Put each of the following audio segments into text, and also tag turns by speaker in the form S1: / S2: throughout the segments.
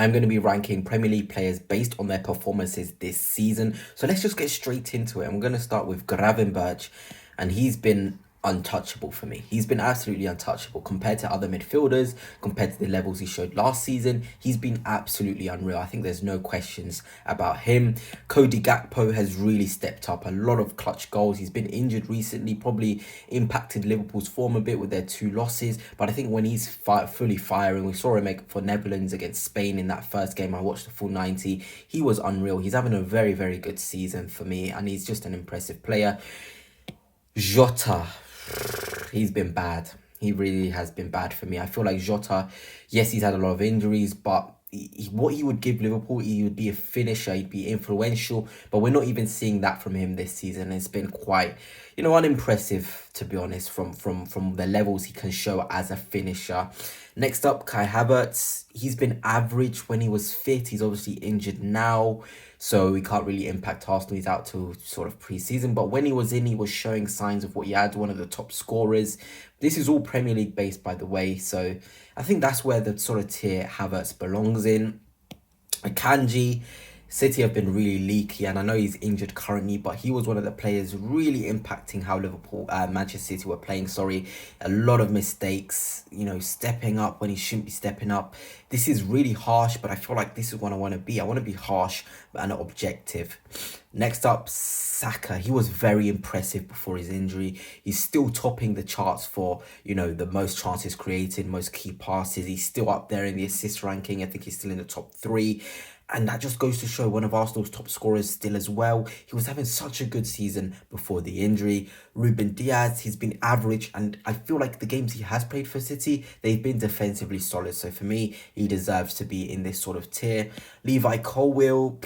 S1: I'm going to be ranking Premier League players based on their performances this season. So let's just get straight into it. I'm going to start with Gravenberch, and he's been untouchable for me. He's been absolutely untouchable compared to other midfielders, compared to the levels he showed last season. He's been absolutely unreal. I think there's no questions about him. Cody Gakpo has really stepped up. A lot of clutch goals. He's been injured recently, probably impacted Liverpool's form a bit with their two losses. But I think when he's fully firing, we saw him make for Netherlands against Spain in that first game. I watched the full 90. He was unreal. He's having a very, very good season for me, and he's just an impressive player. Jota, he's been bad. He really has been bad for me. I feel like Jota, yes, he's had a lot of injuries, but what he would give Liverpool, he would be a finisher, he'd be influential, but we're not even seeing that from him this season. It's been quite, unimpressive, to be honest, from the levels he can show as a finisher. Next up, Kai Havertz. He's been average when he was fit. He's obviously injured now, so he can't really impact Arsenal. He's out to sort of pre-season, but when he was in, he was showing signs of what he had, one of the top scorers. This is all Premier League based, by the way, so I think that's where the sort of tier Havertz belongs in. Akanji, City have been really leaky, and I know he's injured currently, but he was one of the players really impacting how Manchester City were playing. Sorry, a lot of mistakes, stepping up when he shouldn't be stepping up. This is really harsh, but I feel like this is what I want to be. I want to be harsh and objective. Next up, Saka. He was very impressive before his injury. He's still topping the charts for, the most chances created, most key passes. He's still up there in the assist ranking. I think he's still in the top 3. And that just goes to show one of Arsenal's top scorers still as well. He was having such a good season before the injury. Ruben Diaz, he's been average. And I feel like the games he has played for City, they've been defensively solid. So for me, he deserves to be in this sort of tier. Levi Colwill,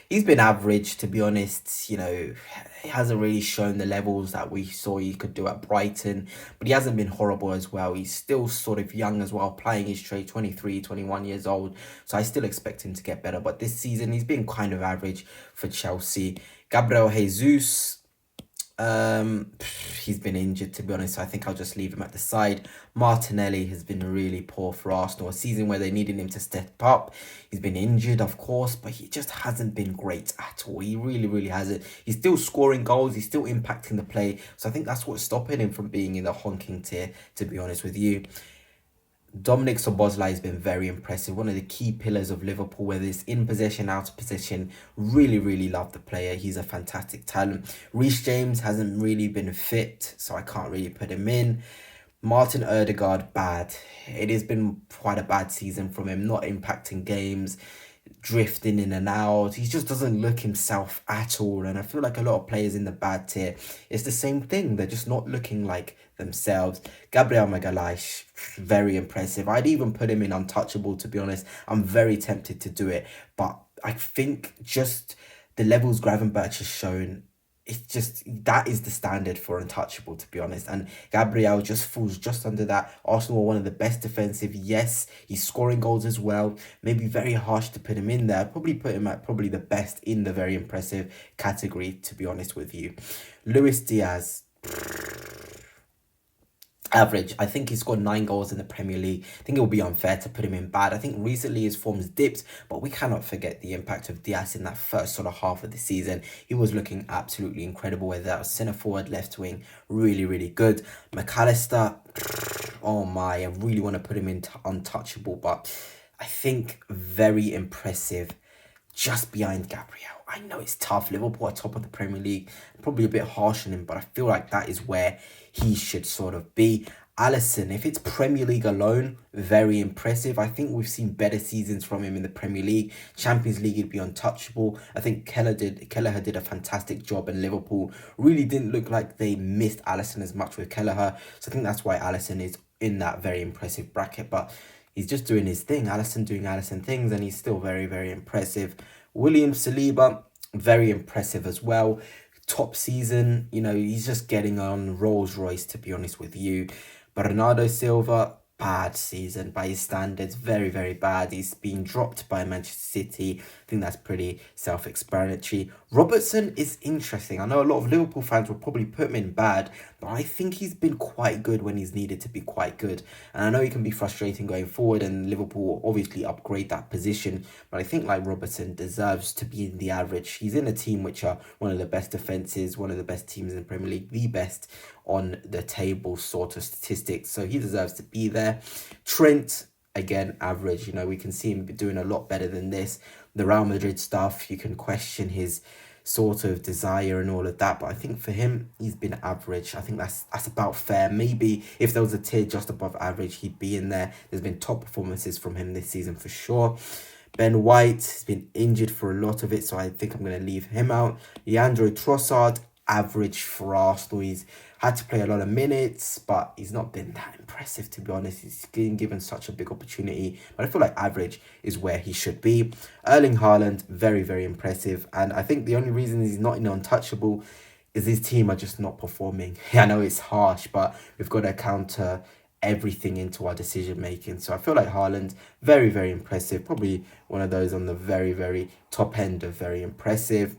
S1: he's been average, to be honest. He hasn't really shown the levels that we saw he could do at Brighton, but he hasn't been horrible as well. He's still sort of young as well, playing his trade, 23, 21 years old. So I still expect him to get better. But this season, he's been kind of average for Chelsea. Gabriel Jesus, he's been injured, to be honest, so I think I'll just leave him at the side. Martinelli has been really poor for Arsenal, a season where they needed him to step up. He's been injured, of course, but he just hasn't been great at all. He really, really hasn't. He's still scoring goals, he's still impacting the play, so I think that's what's stopping him from being in the honking tier, to be honest with you. Dominic Szoboszlai has been very impressive. One of the key pillars of Liverpool, whether it's in possession, out of possession. Really, really love the player. He's a fantastic talent. Reece James hasn't really been fit, so I can't really put him in. Martin Odegaard, bad. It has been quite a bad season from him, not impacting games, drifting in and out. He just doesn't look himself at all. And I feel like a lot of players in the bad tier, it's the same thing. They're just not looking like themselves. Gabriel Magalhaes, very impressive. I'd even put him in untouchable, to be honest. I'm very tempted to do it. But I think just the levels Gravenberch has shown, it's just, that is the standard for untouchable, to be honest. And Gabriel just falls just under that. Arsenal are one of the best defensive. Yes, he's scoring goals as well. Maybe very harsh to put him in there. I'd probably put him at probably the best in the very impressive category, to be honest with you. Luis Diaz, average. I think he scored 9 goals in the Premier League. I think it would be unfair to put him in bad. I think recently his form's dipped, but we cannot forget the impact of Diaz in that first sort of half of the season. He was looking absolutely incredible, whether that was centre forward, left wing, really, really good. McAllister, oh my, I really want to put him in untouchable, but I think very impressive just behind Gabriel. I know it's tough. Liverpool are top of the Premier League. Probably a bit harsh on him, but I feel like that is where he should sort of be. Alisson, if it's Premier League alone, very impressive. I think we've seen better seasons from him in the Premier League. Champions League, he'd be untouchable. I think Kelleher did a fantastic job, and Liverpool really didn't look like they missed Alisson as much with Kelleher. So I think that's why Alisson is in that very impressive bracket. But he's just doing his thing. Alisson doing Alisson things, and he's still very, very impressive. William Saliba, very impressive as well. Top season, he's just getting on Rolls Royce, to be honest with you. Bernardo Silva, bad season by his standards, very, very bad. He's been dropped by Manchester City. I think that's pretty self-explanatory. Robertson is interesting. I know a lot of Liverpool fans will probably put him in bad, but I think he's been quite good when he's needed to be quite good. And I know he can be frustrating going forward, and Liverpool will obviously upgrade that position. But I think like Robertson deserves to be in the average. He's in a team which are one of the best defenses, one of the best teams in the Premier League, the best on the table sort of statistics. So he deserves to be there. Trent, again, average. We can see him doing a lot better than this. The Real Madrid stuff, you can question his sort of desire and all of that, but I think for him, he's been average. I think that's about fair. Maybe if there was a tier just above average, he'd be in there. There's been top performances from him this season for sure. Ben White has been injured for a lot of it, so I think I'm going to leave him out. Leandro Trossard, average for Arsenal. He's had to play a lot of minutes, but he's not been that impressive, to be honest. He's been given such a big opportunity, but I feel like average is where he should be. Erling Haaland, very, very impressive. And I think the only reason he's not in untouchable is his team are just not performing. I know it's harsh, but we've got to counter everything into our decision making. So I feel like Haaland, very, very impressive. Probably one of those on the very, very top end of very impressive.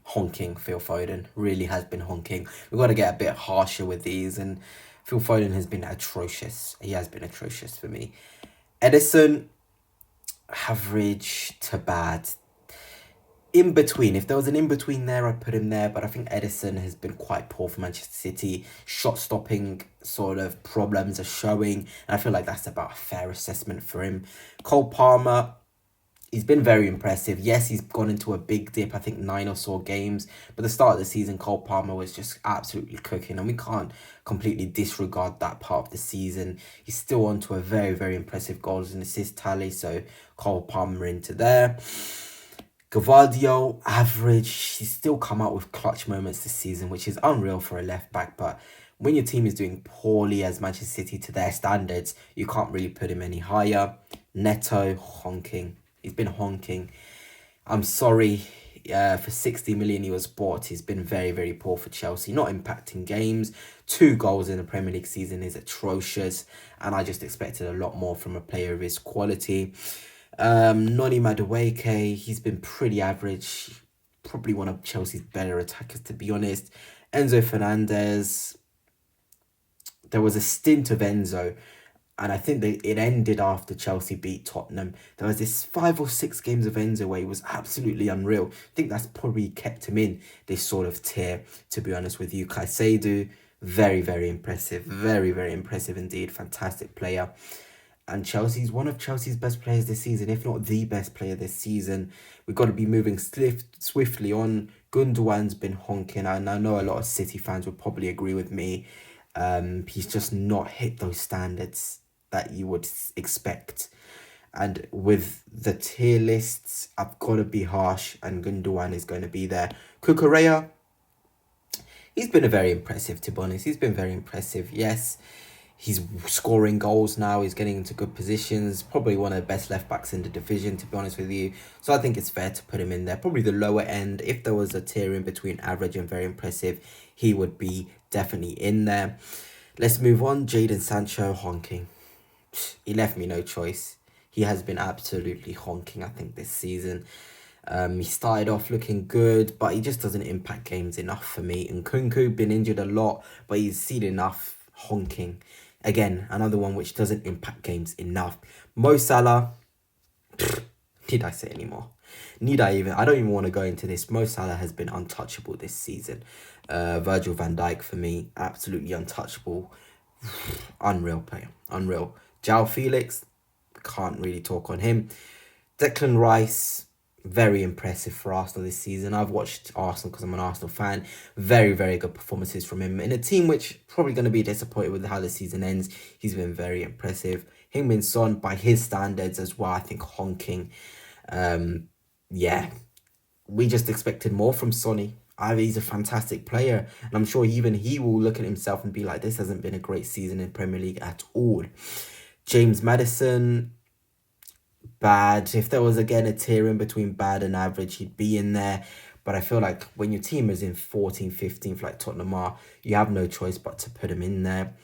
S1: Honking Phil Foden really has been honking. We've got to get a bit harsher with these, and Phil Foden has been atrocious. He has been atrocious for me. Ederson, average to bad. In between. If there was an in between there, I'd put him there, but I think Ederson has been quite poor for Manchester City. Shot stopping sort of problems are showing, and I feel like that's about a fair assessment for him. Cole Palmer, he's been very impressive. Yes, he's gone into a big dip, I think 9 or so games. But the start of the season, Cole Palmer was just absolutely cooking. And we can't completely disregard that part of the season. He's still on to a very, very impressive goals and assist tally. So Cole Palmer into there. Gvardiol, average. He's still come out with clutch moments this season, which is unreal for a left back. But when your team is doing poorly as Manchester City to their standards, you can't really put him any higher. Neto, honking. He's been honking. I'm sorry. For 60 million he was bought. He's been very, very poor for Chelsea. Not impacting games. 2 goals in the Premier League season is atrocious. And I just expected a lot more from a player of his quality. Noni Madueke, he's been pretty average. Probably one of Chelsea's better attackers, to be honest. Enzo Fernandez. There was a stint of Enzo, and I think it ended after Chelsea beat Tottenham. There was this 5 or 6 games of Enzo where he was absolutely unreal. I think that's probably kept him in this sort of tier, to be honest with you. Caicedo, very, very impressive. Very, very impressive indeed. Fantastic player. And Chelsea's one of Chelsea's best players this season, if not the best player this season. We've got to be moving swiftly on. Gundogan's been honking, and I know a lot of City fans would probably agree with me. He's just not hit those standards that you would expect. And with the tier lists, I've got to be harsh, and Gundogan is going to be there. Cucurella, he's been very impressive, to be honest. He's been very impressive. Yes, he's scoring goals now. He's getting into good positions. Probably one of the best left backs in the division, to be honest with you. So I think it's fair to put him in there. Probably the lower end. If there was a tier in between average and very impressive, he would be definitely in there. Let's move on. Jadon Sancho, honking. He left me no choice. He has been absolutely honking, I think, this season. He started off looking good, but he just doesn't impact games enough for me. And Nkunku, been injured a lot, but he's seen enough, honking. Again, another one which doesn't impact games enough. Mo Salah, need I say anymore? I don't even want to go into this. Mo Salah has been untouchable this season. Virgil van Dijk, for me, absolutely untouchable. Unreal player, unreal. João Felix, can't really talk on him. Declan Rice, very impressive for Arsenal this season. I've watched Arsenal because I'm an Arsenal fan. Very, very good performances from him. In a team which probably going to be disappointed with how the season ends, he's been very impressive. Heung-min Son, by his standards as well, I think honking. Yeah, we just expected more from Sonny. He's a fantastic player, and I'm sure even he will look at himself and be like, this hasn't been a great season in Premier League at all. James Maddison, bad. If there was again a tier in between bad and average, he'd be in there. But I feel like when your team is in 14th, 15th, like Tottenham are, you have no choice but to put him in there.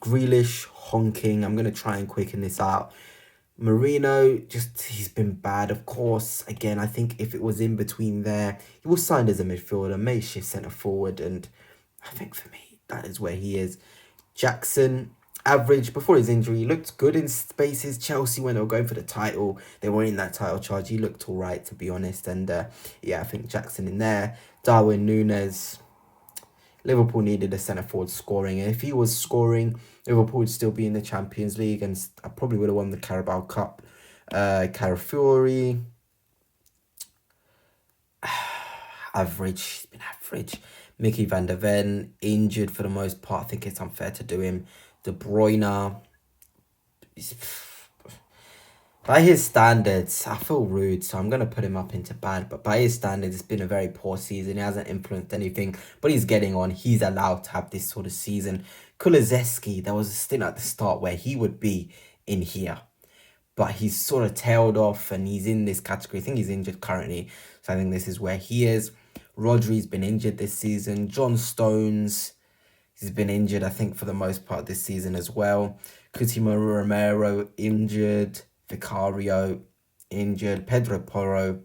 S1: Grealish, honking. I'm going to try and quicken this out. Marino, just he's been bad, of course. Again, I think if it was in between there, he was signed as a midfielder, may shift centre forward, and I think for me, that is where he is. Jackson, average before his injury, he looked good in spaces. Chelsea, when they were going for the title, they were in that title charge. He looked all right, to be honest. And yeah, I think Jackson in there. Darwin Núñez, Liverpool needed a centre forward scoring, and if he was scoring, Liverpool would still be in the Champions League, and I probably would have won the Carabao Cup. Carafiori, average, he's been average. Mickey van der Ven, injured for the most part. I think it's unfair to do him. De Bruyne, by his standards, I feel rude, so I'm going to put him up into bad. But by his standards, it's been a very poor season. He hasn't influenced anything, but he's getting on. He's allowed to have this sort of season. Kulusevski, there was a stint at the start where he would be in here, but he's sort of tailed off and he's in this category. I think he's injured currently, so I think this is where he is. Rodri's been injured this season. John Stones, he's been injured, I think, for the most part this season as well. Coutinho Romero, injured. Vicario, injured. Pedro Porro,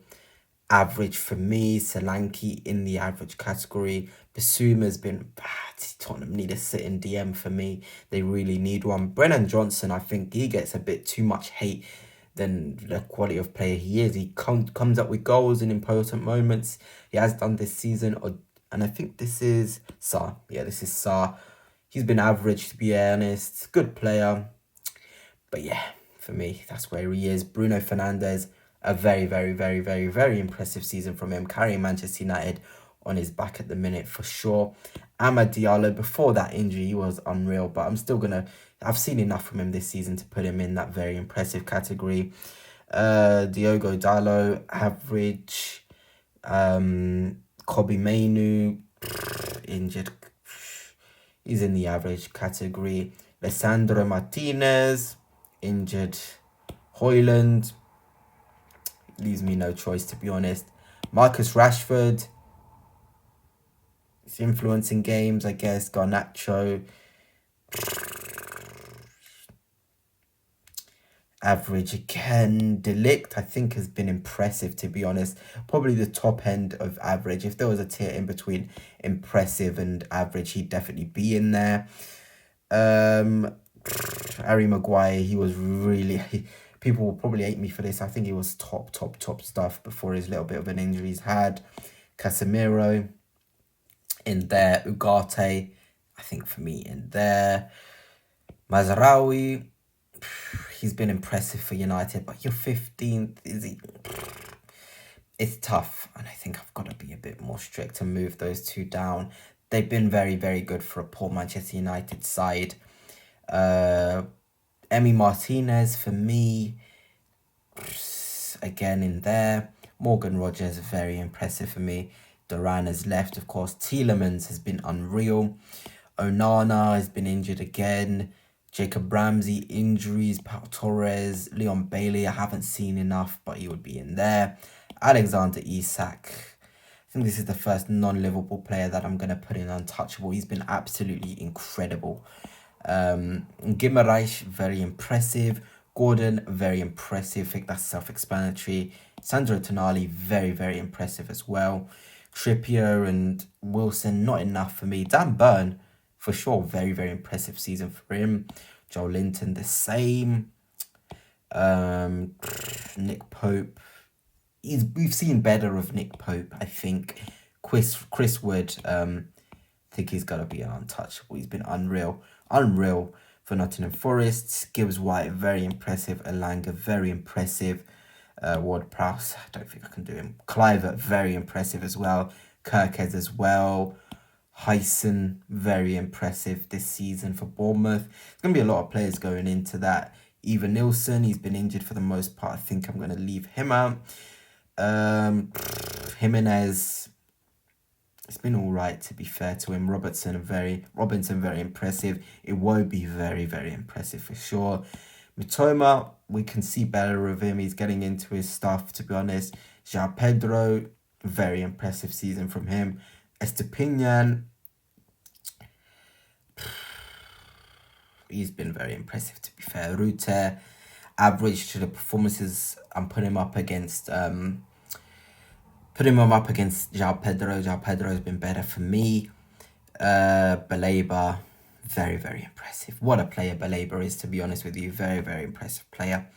S1: average for me. Solanke in the average category. Basuma's been bad. Tottenham need a sit-in DM for me. They really need one. Brennan Johnson, I think he gets a bit too much hate than the quality of player he is. He comes up with goals in important moments. He has done this season. And I think this is Sarr. Yeah, this is Sarr. He's been average, to be honest. Good player. But yeah, for me, that's where he is. Bruno Fernandes, a very, very, very, very, very impressive season from him, carrying Manchester United on his back at the minute for sure. Amad Diallo, before that injury, he was unreal, but I've seen enough from him this season to put him in that very impressive category. Diogo Dalot, average. Kobe Mainu, injured. He's in the average category. Lisandro Martinez, injured. Højlund, leaves me no choice, to be honest. Marcus Rashford, he's influencing games, I guess. Garnacho, average again. De Ligt, I think, has been impressive, to be honest. Probably the top end of average. If there was a tier in between impressive and average, he'd definitely be in there. Harry Maguire, he was really... People will probably hate me for this. I think he was top stuff before his little bit of an injury he's had. Casemiro in there. Ugarte, I think for me in there. Mazraoui, he's been impressive for United, but you're 15th, is he? It's tough, and I think I've got to be a bit more strict and move those two down. They've been very, very good for a poor Manchester United side. Emi Martinez, for me, again in there. Morgan Rogers, very impressive for me. Duran has left, of course. Tielemans has been unreal. Onana has been injured again. Jacob Ramsey, injuries. Pau Torres, Leon Bailey, I haven't seen enough, but he would be in there. Alexander Isak, I think this is the first non-Liverpool player that I'm going to put in untouchable. He's been absolutely incredible. Guimaraes, very impressive. Gordon, very impressive. I think that's self-explanatory. Sandro Tonali, very, very impressive as well. Trippier and Wilson, not enough for me. Dan Burn, for sure, very, very impressive season for him. Joe Linton, the same. Nick Pope. We've seen better of Nick Pope, I think. Chris Wood, I think he's got to be an untouchable. He's been unreal for Nottingham Forest. Gibbs White, very impressive. Elanga, very impressive. Ward-Prowse, I don't think I can do him. Clivert, very impressive as well. Kirkhead as well. Hyson, very impressive this season for Bournemouth. There's going to be a lot of players going into that. Eva Nilsson, he's been injured for the most part. I think I'm going to leave him out. Jimenez, it's been all right, to be fair to him. Robinson, very impressive. Iwobi, very, very impressive for sure. Mitoma, we can see better of him. He's getting into his stuff, to be honest. João Pedro, very impressive season from him. Estepinian, he's been very impressive, to be fair. Ruter, average to the performances I'm putting him up against. Putting him up against João Pedro. João Pedro has been better for me. Baleba, very, very impressive. What a player Baleba is, to be honest with you. Very, very impressive player.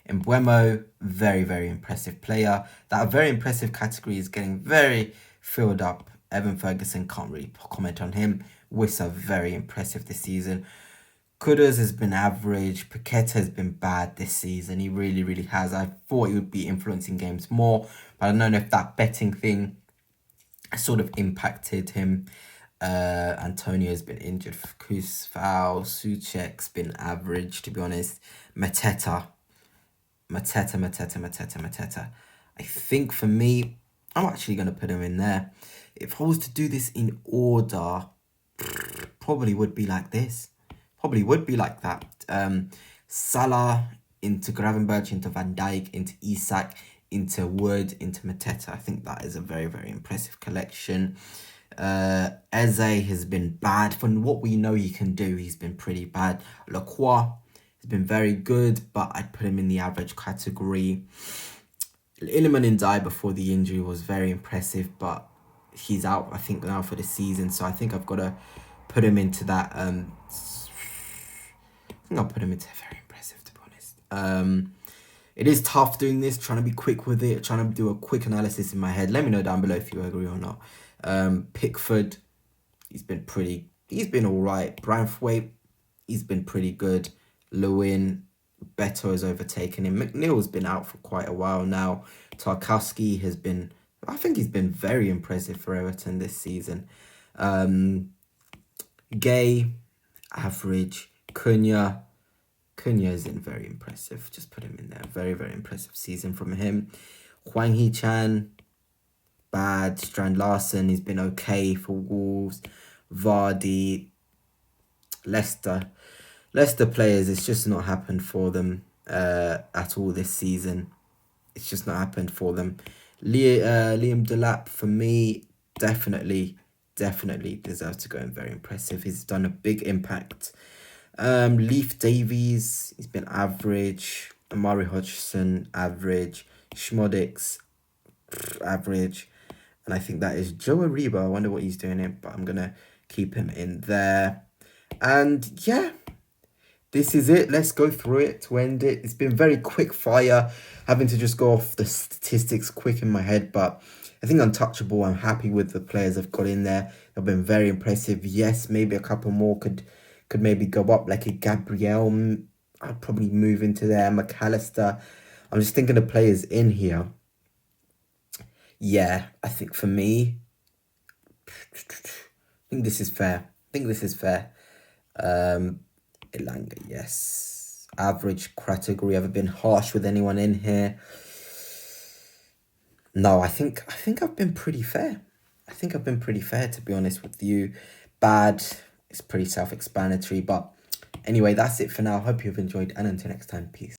S1: Mbeumo, very, very impressive player. That very impressive category is getting very filled up. Evan Ferguson, can't really comment on him. Wissa, very impressive this season. Kudus has been average. Paqueta has been bad this season. He really, really has. I thought he would be influencing games more, but I don't know if that betting thing sort of impacted him. Antonio's been injured. Kuzfal, Souček's been average, to be honest. Mateta. I think for me, I'm actually going to put him in there. If I was to do this in order, probably would be like this. Probably would be like that. Salah into Gravenberch, into Van Dijk, into Isak, into Wood, into Mateta. I think that is a very, very impressive collection. Eze has been bad. From what we know he can do, he's been pretty bad. Lacroix has been very good, but I'd put him in the average category. Iliman Ndiaye before the injury was very impressive, but he's out, I think, now for the season. So I think I've got to put him into that. I think I'll put him into very impressive, to be honest. It is tough doing this, trying to be quick with it, trying to do a quick analysis in my head. Let me know down below if you agree or not. Pickford, he's been all right. Branthwaite, he's been pretty good. Lewin, Beto has overtaken him. McNeil's been out for quite a while now. Tarkowski has been, I think he's been very impressive for Everton this season. Gay, average. Cunha isn't very impressive. Just put him in there. Very, very impressive season from him. Hwang Hee-chan, bad. Strand Larsen, he's been okay for Wolves. Vardy, Leicester players, it's just not happened for them at all this season. It's just not happened for them. Liam Delap, for me, definitely deserves to go in very impressive. He's done a big impact. Leif Davies, he's been average. Amari Hodgson, average. Schmodix, average. And I think that is Joe Ariba. I wonder what he's doing here, but I'm going to keep him in there. And yeah, this is it. Let's go through it to end it. It's been very quick fire, having to just go off the statistics quick in my head, but I think untouchable. I'm happy with the players I've got in there. They've been very impressive. Yes, maybe a couple more could maybe go up, like a Gabriel. I'd probably move into there. McAllister. I'm just thinking of players in here. Yeah, I think for me, I think this is fair. Elanga, yes. Average category. Ever been harsh with anyone in here? No, I think I've been pretty fair. To be honest with you. Bad, it's pretty self-explanatory. But anyway, that's it for now. Hope you've enjoyed, and until next time, peace.